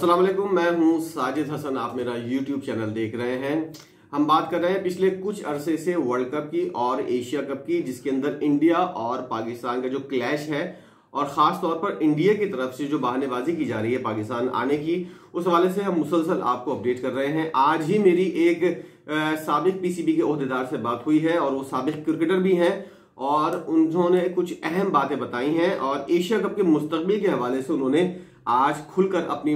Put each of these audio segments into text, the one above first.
अस्सलाम वालेकुम, मैं हूं साजिद हसन। आप मेरा YouTube चैनल देख रहे हैं। हम बात कर रहे हैं पिछले कुछ अरसे से वर्ल्ड कप की और एशिया कप की, जिसके अंदर इंडिया और पाकिस्तान का जो क्लैश है और खास तौर पर इंडिया की तरफ से जो बहानेबाजी की जा रही है पाकिस्तान आने की, उस हवाले से हम मुसलसल आपको अपडेट कर रहे हैं। आज ही मेरी एक साबिक PCB के ओहदेदार से बात हुई है और वो साबिक क्रिकेटर भी हैं और उन्होंने कुछ अहम बातें बताई हैं और एशिया कप के मुस्तकबिल के हवाले से उन्होंने आज खुलकर अपनी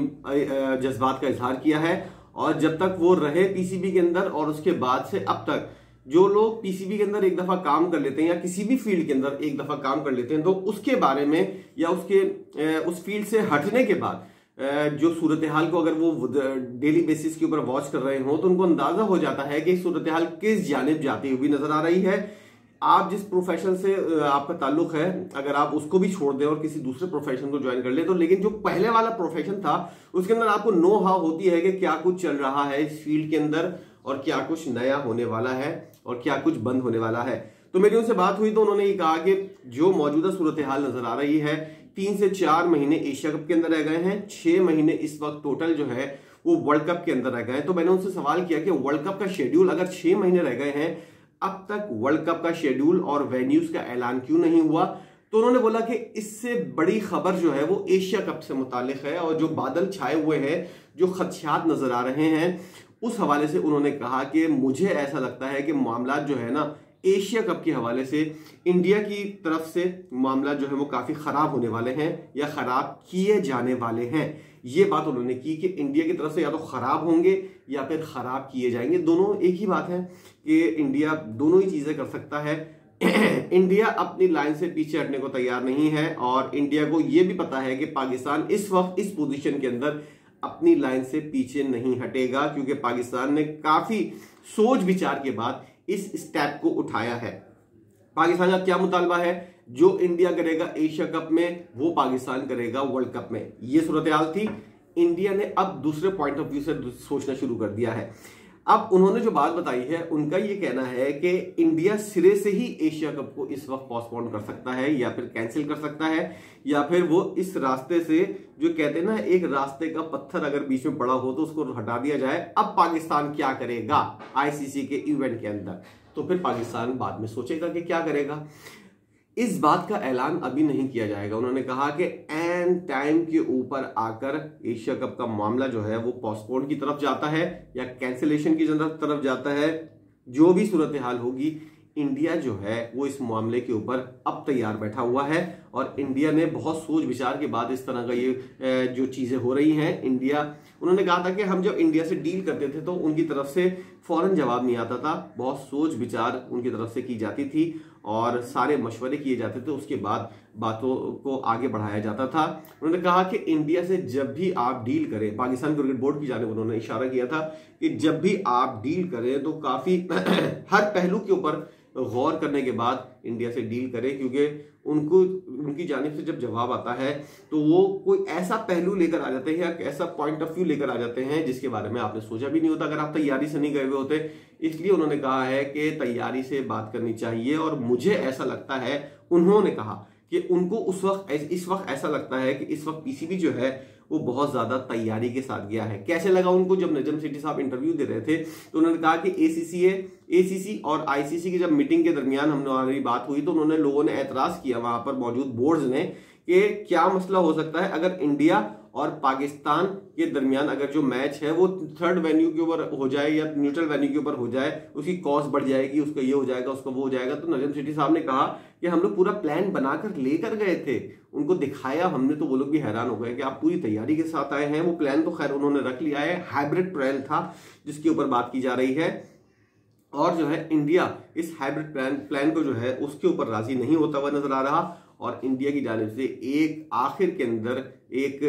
जज्बात का इजहार किया है। और जब तक वो रहे PCB के अंदर और उसके बाद से अब तक जो लोग PCB के अंदर एक दफा काम कर लेते हैं या किसी भी फील्ड के अंदर एक दफा काम कर लेते हैं, तो उसके बारे में या उसके उस फील्ड से हटने के बाद जो सूरत हाल को अगर वो डेली बेसिस के ऊपर वॉच कर रहे हो तो उनको अंदाजा हो जाता है कि सूरत हाल किस जानिब जाती हुई नजर आ रही है। आप जिस प्रोफेशन से आपका ताल्लुक है, अगर आप उसको भी छोड़ दें और किसी दूसरे प्रोफेशन को ज्वाइन कर ले, तो लेकिन जो पहले वाला प्रोफेशन था उसके अंदर आपको नो हाउ होती है कि क्या कुछ चल रहा है इस फील्ड के अंदर और क्या कुछ नया होने वाला है और क्या कुछ बंद होने वाला है। तो मेरी उनसे बात हुई तो उन्होंने ये कहा कि जो मौजूदा सूरत हाल नजर आ रही है, 3 से 4 महीने एशिया कप के अंदर रह गए हैं, 6 महीने इस वक्त टोटल जो है वो वर्ल्ड कप के अंदर रह गए हैं। तो मैंने उनसे सवाल किया कि वर्ल्ड कप का शेड्यूल अगर 6 महीने रह गए हैं, अब तक वर्ल्ड कप का शेड्यूल और वेन्यूज का ऐलान क्यों नहीं हुआ। तो उन्होंने बोला कि इससे बड़ी खबर जो है वो एशिया कप से मुतालिक है और जो बादल छाए हुए हैं, जो खदशात नजर आ रहे हैं, उस हवाले से उन्होंने कहा कि मुझे ऐसा लगता है कि मामला जो है ना एशिया कप के हवाले से इंडिया की तरफ से मामला जो है वो काफी खराब होने वाले हैं या खराब किए जाने वाले हैं। ये बात उन्होंने की कि इंडिया की तरफ से या तो खराब होंगे या फिर खराब किए जाएंगे। दोनों एक ही बात है कि इंडिया दोनों ही चीजें कर सकता है। इंडिया अपनी लाइन से पीछे हटने को तैयार नहीं है और इंडिया को यह भी पता है कि पाकिस्तान इस वक्त इस पोजीशन के अंदर अपनी लाइन से पीछे नहीं हटेगा, क्योंकि पाकिस्तान ने काफी सोच विचार के बाद इस स्टेप को उठाया है। पाकिस्तान का क्या मुतालबा है? जो इंडिया करेगा एशिया कप में वो पाकिस्तान करेगा वर्ल्ड कप में। ये सूरत हाल थी। इंडिया ने अब दूसरे पॉइंट ऑफ व्यू से सोचना शुरू कर दिया है। अब उन्होंने जो बात बताई है, उनका ये कहना है कि इंडिया सिरे से ही एशिया कप को इस वक्त पोस्टपोन कर सकता है या फिर कैंसिल कर सकता है, या फिर वो इस रास्ते से, जो कहते हैं ना एक रास्ते का पत्थर अगर बीच में पड़ा हो तो उसको हटा दिया जाए। अब पाकिस्तान क्या करेगा ICC के इवेंट के अंदर, तो फिर पाकिस्तान बाद में सोचेगा कि क्या करेगा। इस बात का ऐलान अभी नहीं किया जाएगा। उन्होंने कहा कि एन टाइम के ऊपर आकर एशिया कप का मामला जो है वो पोस्टपोन की तरफ जाता है या कैंसिलेशन की तरफ जाता है। जो भी सूरत हाल होगी, इंडिया जो है वो इस मामले के ऊपर अब तैयार बैठा हुआ है और इंडिया ने बहुत सोच विचार के बाद इस तरह का ये जो चीजें हो रही हैं। उन्होंने कहा था कि हम जब इंडिया से डील करते थे तो उनकी तरफ से फौरन जवाब नहीं आता था, बहुत सोच विचार उनकी तरफ से की जाती थी और सारे मशवरे किए जाते थे, उसके बाद बातों को आगे बढ़ाया जाता था। उन्होंने कहा कि इंडिया से जब भी आप डील करें, पाकिस्तान क्रिकेट बोर्ड की जानिब उन्होंने इशारा किया था कि जब भी आप डील करें तो काफी हर पहलू के ऊपर गौर करने के बाद इंडिया से डील करें, क्योंकि उनकी जानिब से जब जवाब आता है तो वो कोई ऐसा पहलू लेकर आ जाते हैं या ऐसा पॉइंट ऑफ व्यू लेकर आ जाते हैं जिसके बारे में आपने सोचा भी नहीं होता अगर आप तैयारी से नहीं गए हुए होते। इसलिए उन्होंने कहा है कि तैयारी से बात करनी चाहिए और मुझे ऐसा लगता है, उन्होंने कहा कि उनको इस वक्त ऐसा लगता है कि इस वक्त PCB जो है वो बहुत ज्यादा तैयारी के साथ गया है। कैसे लगा उनको जब नजम सेठी साहब इंटरव्यू दे रहे थे तो उन्होंने कहा कि ACC और ICC की जब मीटिंग के दरमियान हमारी बात हुई तो उन्होंने लोगों ने एतराज किया, वहां पर मौजूद बोर्ड्स ने, कि क्या मसला हो सकता है अगर इंडिया और पाकिस्तान के दरमियान अगर जो मैच है वो थर्ड वेन्यू के ऊपर हो जाए या न्यूट्रल वेन्यू के ऊपर हो जाए, उसकी कॉस्ट बढ़ जाएगी, उसका ये हो जाएगा, उसका वो हो जाएगा। तो नजम सेठी साहब ने कहा कि हम लोग पूरा प्लान बनाकर लेकर गए थे, उनको दिखाया हमने, तो वो लोग भी हैरान हो गए कि आप पूरी तैयारी के साथ आए हैं। वो प्लान तो खैर उन्होंने रख लिया है, हाइब्रिड ट्रायल था जिसके ऊपर बात की जा रही है और जो है इंडिया इस हाइब्रिड प्लान को जो है उसके ऊपर राजी नहीं होता हुआ नजर आ रहा और इंडिया की जानिब से एक आखिर के अंदर एक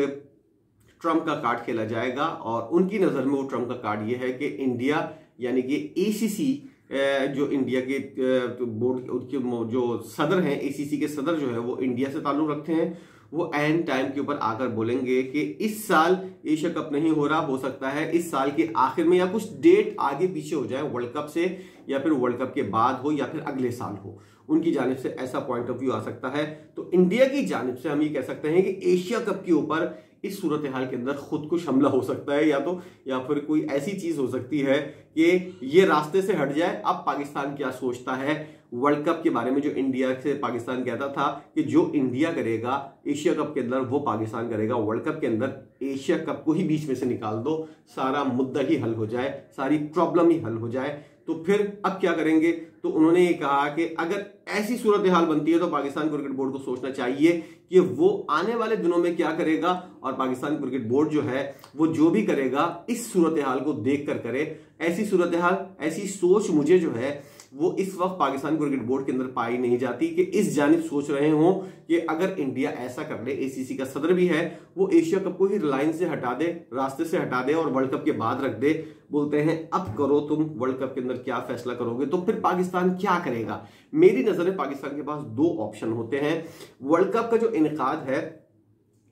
ट्रम्प का कार्ड खेला जाएगा और उनकी नजर में वो ट्रम्प का कार्ड ये है कि इंडिया यानी कि ACC जो इंडिया के बोर्ड उसके जो सदर हैं, ACC के सदर जो है वो इंडिया से ताल्लुक रखते हैं, वो एंड टाइम के ऊपर आकर बोलेंगे कि इस साल एशिया कप नहीं हो रहा, हो सकता है इस साल के आखिर में या कुछ डेट आगे पीछे हो जाए वर्ल्ड कप से, या फिर वर्ल्ड कप के बाद हो या फिर अगले साल हो। उनकी जानिब से ऐसा पॉइंट ऑफ व्यू आ सकता है। तो इंडिया की जानिब से हम ये कह सकते हैं कि एशिया कप के ऊपर इस सूरत हाल के अंदर खुदकुश हमला हो सकता है, या फिर कोई ऐसी चीज हो सकती है कि ये रास्ते से हट जाए। अब पाकिस्तान क्या सोचता है वर्ल्ड कप के बारे में, जो इंडिया से पाकिस्तान कहता था कि जो इंडिया करेगा एशिया कप के अंदर वो पाकिस्तान करेगा वर्ल्ड कप के अंदर, एशिया कप को ही बीच में से निकाल दो, सारा मुद्दा ही हल हो जाए, सारी प्रॉब्लम ही हल हो जाए। तो फिर अब क्या करेंगे? तो उन्होंने ये कहा कि अगर ऐसी सूरत हाल बनती है तो पाकिस्तान क्रिकेट बोर्ड को सोचना चाहिए कि वो आने वाले दिनों में क्या करेगा, और पाकिस्तान क्रिकेट बोर्ड जो है वो जो भी करेगा इस सूरत हाल को देखकर करे। ऐसी सूरत हाल, ऐसी सोच मुझे जो है वो इस वक्त पाकिस्तान क्रिकेट बोर्ड के अंदर पाई नहीं जाती कि इस जानिब सोच रहे हो कि अगर इंडिया ऐसा कर ले, एसीसी का सदर भी है, वो एशिया कप को ही लाइन से हटा दे, रास्ते से हटा दे और वर्ल्ड कप के बाद रख दे। बोलते हैं अब करो तुम वर्ल्ड कप के अंदर क्या फैसला करोगे। तो फिर पाकिस्तान क्या करेगा? मेरी नजर में पाकिस्तान के पास दो ऑप्शन होते हैं। वर्ल्ड कप का जो इनेकाद है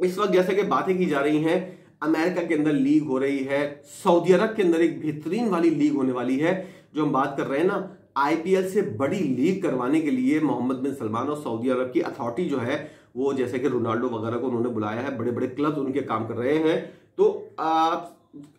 इस वक्त, जैसे कि बातें की जा रही हैं, अमेरिका के अंदर लीग हो रही है, सऊदी अरब के अंदर एक बेहतरीन वाली लीग होने वाली है। जो हम बात कर रहे हैं ना, आईपीएल से बड़ी लीग करवाने के लिए मोहम्मद बिन सलमान और सऊदी अरब की अथॉरिटी जो है वो, जैसे कि रोनाल्डो वगैरह को उन्होंने बुलाया है, बड़े बड़े क्लब उनके काम कर रहे हैं। तो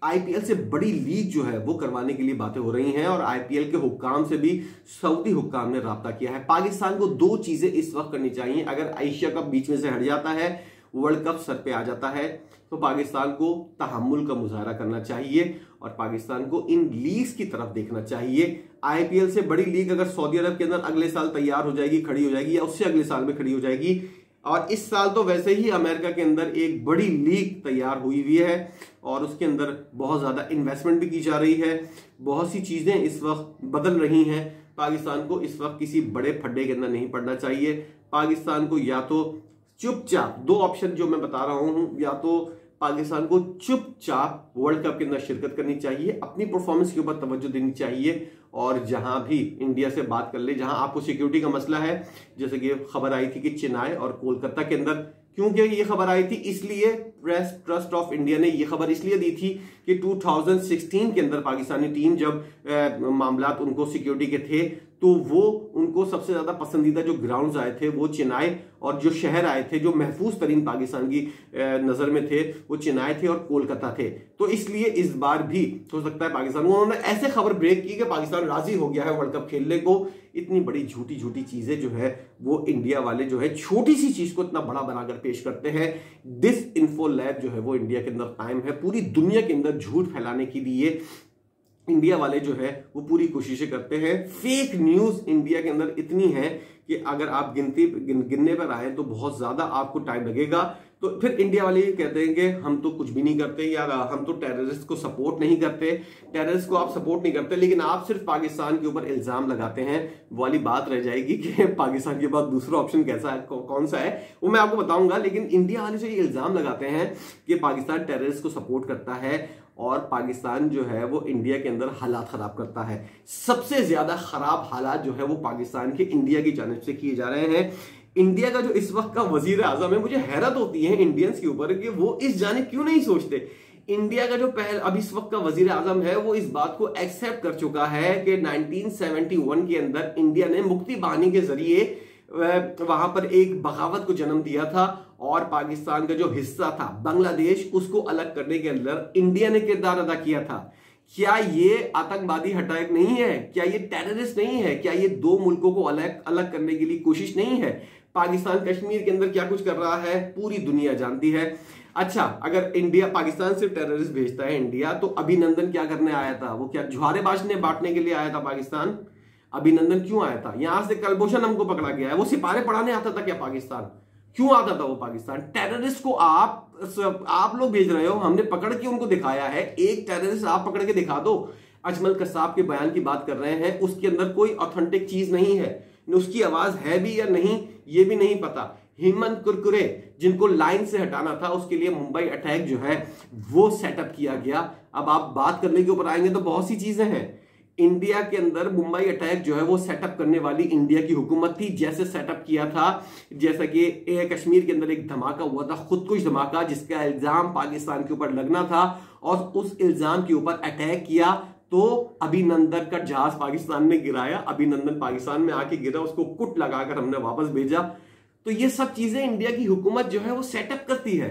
आईपीएल से बड़ी लीग जो है वो करवाने के लिए बातें हो रही हैं और आईपीएल के हुक्काम से भी सऊदी हुक्काम ने राब्ता किया है। पाकिस्तान को दो चीजें इस वक्त करनी चाहिए। अगर एशिया कप बीच में से हट जाता है, वर्ल्ड कप सर पे आ जाता है, तो पाकिस्तान को तहम्मुल का मुजाहरा करना चाहिए और पाकिस्तान को इन लीग्स की तरफ देखना चाहिए। आईपीएल से बड़ी लीग अगर सऊदी अरब के अंदर अगले साल तैयार हो जाएगी, खड़ी हो जाएगी, या उससे अगले साल में खड़ी हो जाएगी, और इस साल तो वैसे ही अमेरिका के अंदर एक बड़ी लीग तैयार हुई हुई है और उसके अंदर बहुत ज्यादा इन्वेस्टमेंट भी की जा रही है, बहुत सी चीजें इस वक्त बदल रही हैं। पाकिस्तान को इस वक्त किसी बड़े फड्डे के अंदर नहीं पड़ना चाहिए। पाकिस्तान को या तो चुपचाप, दो ऑप्शन जो मैं बता रहा हूं, या तो पाकिस्तान को चुपचाप वर्ल्ड कप के अंदर शिरकत करनी चाहिए, अपनी परफॉर्मेंस के ऊपर तवज्जो देनी चाहिए, और जहां भी इंडिया से बात कर ले, जहां आपको सिक्योरिटी का मसला है, जैसे कि खबर आई थी कि चेन्नई और कोलकाता के अंदर, क्योंकि ये खबर आई थी इसलिए प्रेस ट्रस्ट ऑफ इंडिया ने ये खबर इसलिए दी थी कि 2016 के अंदर पाकिस्तानी टीम जब मामलात उनको सिक्योरिटी के थे, तो वो उनको सबसे ज्यादा पसंदीदा जो ग्राउंड्स आए थे वो चेन्नई, और जो शहर आए थे जो महफूज तरीन पाकिस्तान की नजर में थे वो चेन्नई थे और कोलकाता थे। तो इसलिए इस बार भी हो सकता है पाकिस्तान, उन्होंने ऐसे खबर ब्रेक की कि पाकिस्तान राजी हो गया है वर्ल्ड कप खेलने को। इतनी बड़ी झूठी झूठी चीजें जो है वो इंडिया वाले जो है छोटी सी चीज को इतना बड़ा बनाकर पेश करते हैं। डिस इन्फो लैब जो है वो इंडिया के अंदर कायम है, पूरी दुनिया के अंदर झूठ फैलाने के लिए इंडिया वाले जो है वो पूरी कोशिशें करते हैं। फेक न्यूज इंडिया के अंदर इतनी है कि अगर आप गिनने पर आए तो बहुत ज्यादा आपको टाइम लगेगा। तो फिर इंडिया वाले ये कहते हैं कि हम तो कुछ भी नहीं करते यार, हम तो टेररिस्ट को सपोर्ट नहीं करते, टेररिस्ट को आप सपोर्ट नहीं करते, लेकिन आप सिर्फ पाकिस्तान के ऊपर इल्जाम लगाते हैं। वाली बात रह जाएगी कि पाकिस्तान के बाद दूसरा ऑप्शन कैसा है, कौन सा है, वो मैं आपको बताऊंगा। लेकिन इंडिया वाले जो ये इल्जाम लगाते हैं कि पाकिस्तान टेररिस्ट को सपोर्ट करता है और पाकिस्तान जो है वो इंडिया के अंदर हालात खराब करता है, सबसे ज्यादा खराब हालात जो है वो पाकिस्तान के इंडिया की जानिब से किए जा रहे हैं। इंडिया का जो इस वक्त का वजीर आजम है, मुझे हैरत होती है इंडियंस के ऊपर कि वो इस जानिब क्यों नहीं सोचते। इंडिया का जो अब इस वक्त का वजीर आजम है वो इस बात को एक्सेप्ट कर चुका है कि 1971 के अंदर इंडिया ने मुक्ति बानी के जरिए वहां पर एक बगावत को जन्म दिया था और पाकिस्तान का जो हिस्सा था बांग्लादेश, उसको अलग करने के अंदर इंडिया ने किरदार अदा किया था। क्या ये आतंकवादी अटैक नहीं है? क्या ये टेररिस्ट नहीं है? क्या ये दो मुल्कों को अलग अलग करने के लिए कोशिश नहीं है? पाकिस्तान कश्मीर के अंदर क्या कुछ कर रहा है पूरी दुनिया जानती है। अच्छा, अगर इंडिया पाकिस्तान से टेररिस्ट भेजता है इंडिया, तो अभिनंदन क्या करने आया था? वो क्या ज्वारे बांटने बांटने के लिए आया था पाकिस्तान? अभिनंदन क्यों आया था? यहां से कलभूषण हमको पकड़ा गया है, वो सिपारे पढ़ाने आता था क्या पाकिस्तान? क्यों आता था वो पाकिस्तान? टेररिस्ट को आप लोग भेज रहे हो, हमने पकड़ के उनको दिखाया है। एक टेररिस्ट आप पकड़ के दिखा दो। अजमल कसाब के बयान की बात कर रहे हैं, उसके अंदर कोई ऑथेंटिक चीज नहीं है, उसकी आवाज है भी या नहीं ये भी नहीं पता। हेमंत कुरकुरे जिनको लाइन से हटाना था, उसके लिए मुंबई अटैक जो है वो सेटअप किया गया। अब आप बात करने के ऊपर आएंगे तो बहुत सी चीजें हैं। इंडिया के अंदर मुंबई अटैक जो है वो सेटअप करने वाली इंडिया की हुकूमत थी, जैसे सेटअप किया था, जैसा कि कश्मीर के अंदर एक धमाका हुआ था, खुदकुश धमाका, जिसका इल्जाम पाकिस्तान के ऊपर लगना था और उस इल्जाम के ऊपर अटैक किया। तो अभिनंदन का जहाज पाकिस्तान ने गिराया, अभिनंदन पाकिस्तान में आके गिरा, उसको कुट लगाकर हमने वापस भेजा। तो ये सब चीजें इंडिया की हुकूमत जो है वो सेटअप करती है।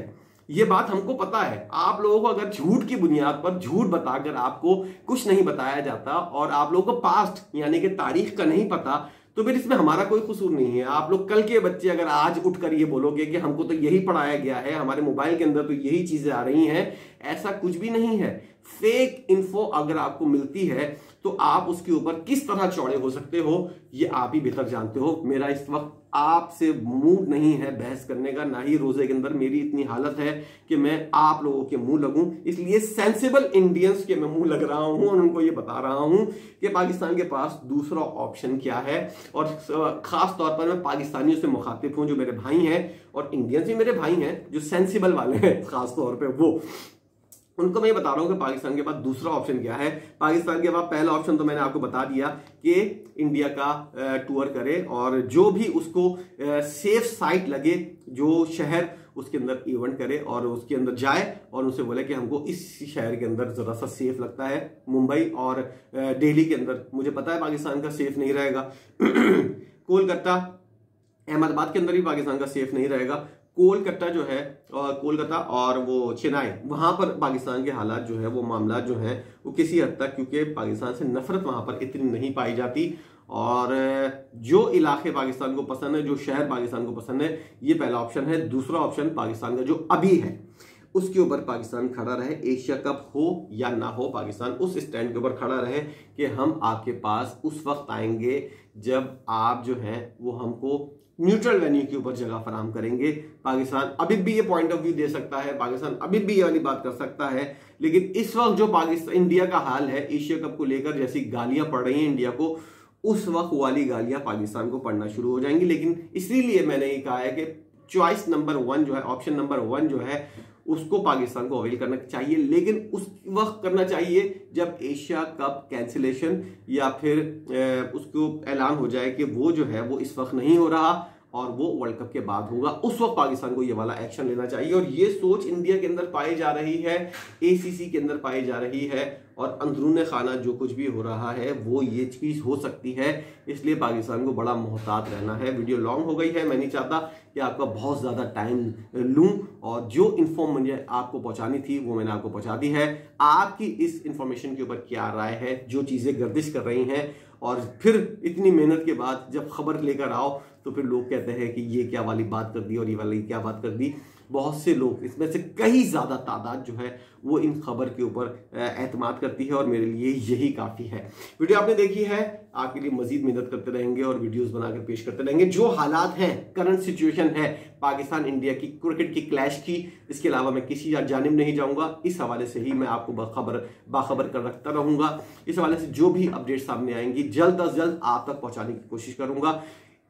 ये बात हमको पता है। आप लोगों को अगर झूठ की बुनियाद पर झूठ बताकर आपको कुछ नहीं बताया जाता और आप लोगों को पास्ट यानी कि तारीख का नहीं पता, तो फिर इसमें हमारा कोई कसूर नहीं है। आप लोग कल के बच्चे अगर आज उठकर ये बोलोगे कि हमको तो यही पढ़ाया गया है, हमारे मोबाइल के अंदर तो यही चीजें आ रही हैं, ऐसा कुछ भी नहीं है। फेक इन्फो अगर आपको मिलती है तो आप उसके ऊपर किस तरह चौड़े हो सकते हो ये आप ही बेहतर जानते हो। मेरा इस वक्त आपसे मूड नहीं है बहस करने का, ना ही रोजे के अंदर मेरी इतनी हालत है कि मैं आप लोगों के मुंह लगूं। इसलिए सेंसिबल इंडियंस के मैं मुंह लग रहा हूं और उनको ये बता रहा हूं कि पाकिस्तान के पास दूसरा ऑप्शन क्या है। और खास तौर पर मैं पाकिस्तानियों से मुखातिब हूं जो मेरे भाई हैं, और इंडियंस भी मेरे भाई हैं जो सेंसिबल वाले हैं खास तौर पर, वो उनको मैं ये बता रहा हूं कि पाकिस्तान के पास दूसरा ऑप्शन क्या है। पाकिस्तान के पास पहला ऑप्शन तो मैंने आपको बता दिया कि इंडिया का टूर करे और जो भी उसको सेफ साइट लगे, जो शहर उसके अंदर इवेंट करे और उसके अंदर जाए और उनसे बोले कि हमको इस शहर के अंदर जरा सा सेफ लगता है। मुंबई और दिल्ली के अंदर मुझे पता है पाकिस्तान का सेफ नहीं रहेगा। कोलकाता, अहमदाबाद के अंदर भी पाकिस्तान का सेफ नहीं रहेगा। कोलकाता जो है, कोलकाता और वो चेन्नई, वहां पर पाकिस्तान के हालात जो है, वो मामला जो है वो किसी हद तक, क्योंकि पाकिस्तान से नफरत वहां पर इतनी नहीं पाई जाती और जो इलाके पाकिस्तान को पसंद है, जो शहर पाकिस्तान को पसंद है, ये पहला ऑप्शन है। दूसरा ऑप्शन पाकिस्तान का जो अभी है उसके ऊपर पाकिस्तान खड़ा रहे, एशिया कप हो या ना हो, पाकिस्तान उस स्टैंड के ऊपर खड़ा रहे कि हम आपके पास उस वक्त आएंगे जब आप जो है वो हमको न्यूट्रल वेन्यू के ऊपर जगह फराम करेंगे। पाकिस्तान अभी भी ये पॉइंट ऑफ व्यू दे सकता है, पाकिस्तान अभी भी ये वाली बात कर सकता है, लेकिन इस वक्त जो पाकिस्तान इंडिया का हाल है एशिया कप को लेकर, जैसी गालियां पड़ रही हैं इंडिया को, उस वक्त वाली गालियां पाकिस्तान को पड़ना शुरू हो जाएंगी। लेकिन इसीलिए मैंने ये कहा है कि चॉइस नंबर 1 जो है, ऑप्शन नंबर 1 जो है, उसको पाकिस्तान को अवेल करना चाहिए, लेकिन उस वक्त करना चाहिए जब एशिया कप कैंसिलेशन या फिर उसको ऐलान हो जाए कि वो जो है वो इस वक्त नहीं हो रहा और वो वर्ल्ड कप के बाद होगा। उस वक्त पाकिस्तान को ये वाला एक्शन लेना चाहिए। और ये सोच इंडिया के अंदर पाई जा रही है, एसीसी के अंदर पाई जा रही है, और अंदरून खाना जो कुछ भी हो रहा है वो ये चीज हो सकती है। इसलिए पाकिस्तान को बड़ा मोहतात रहना है। वीडियो लॉन्ग हो गई है, मैं नहीं चाहता कि आपका बहुत ज्यादा टाइम लूं, और जो इन्फॉर्म मुझे आपको पहुंचानी थी वो मैंने आपको पहुंचा दी है। आपकी इस इंफॉर्मेशन के ऊपर क्या राय है? जो चीजें गर्दिश कर रही हैं और फिर इतनी मेहनत के बाद जब खबर लेकर आओ तो फिर लोग कहते हैं कि ये क्या वाली बात कर दी और ये वाली क्या बात कर दी। बहुत से लोग, इसमें से कई ज्यादा तादाद जो है वो इन खबर के ऊपर एतमाद करती है, और मेरे लिए यही काफी है। वीडियो आपने देखी है, आपके लिए मजीद मेहनत करते रहेंगे और वीडियोस बनाकर पेश करते रहेंगे। जो हालात हैं, करंट सिचुएशन है पाकिस्तान इंडिया की क्रिकेट की क्लैश की, इसके अलावा मैं किसी जानिब नहीं जाऊंगा। इस हवाले से ही मैं आपको बाखबर कर रखता रहूंगा। इस हवाले से जो भी अपडेट सामने आएंगी जल्द अज जल्द आप तक पहुंचाने की कोशिश करूंगा।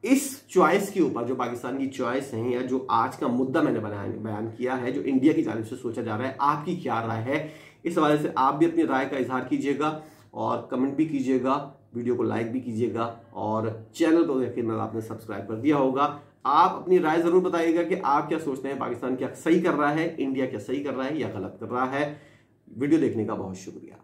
इस चॉइस के ऊपर, जो पाकिस्तान की चॉइस है या जो आज का मुद्दा मैंने बयान किया है, जो इंडिया की जानिब से सोचा जा रहा है, आपकी क्या राय है? इस हवाले से आप भी अपनी राय का इजहार कीजिएगा और कमेंट भी कीजिएगा, वीडियो को लाइक भी कीजिएगा, और चैनल को यकीनन आपने सब्सक्राइब कर दिया होगा। आप अपनी राय जरूर बताइएगा कि आप क्या सोचते हैं, पाकिस्तान क्या सही कर रहा है, इंडिया क्या सही कर रहा है या गलत कर रहा है। वीडियो देखने का बहुत शुक्रिया।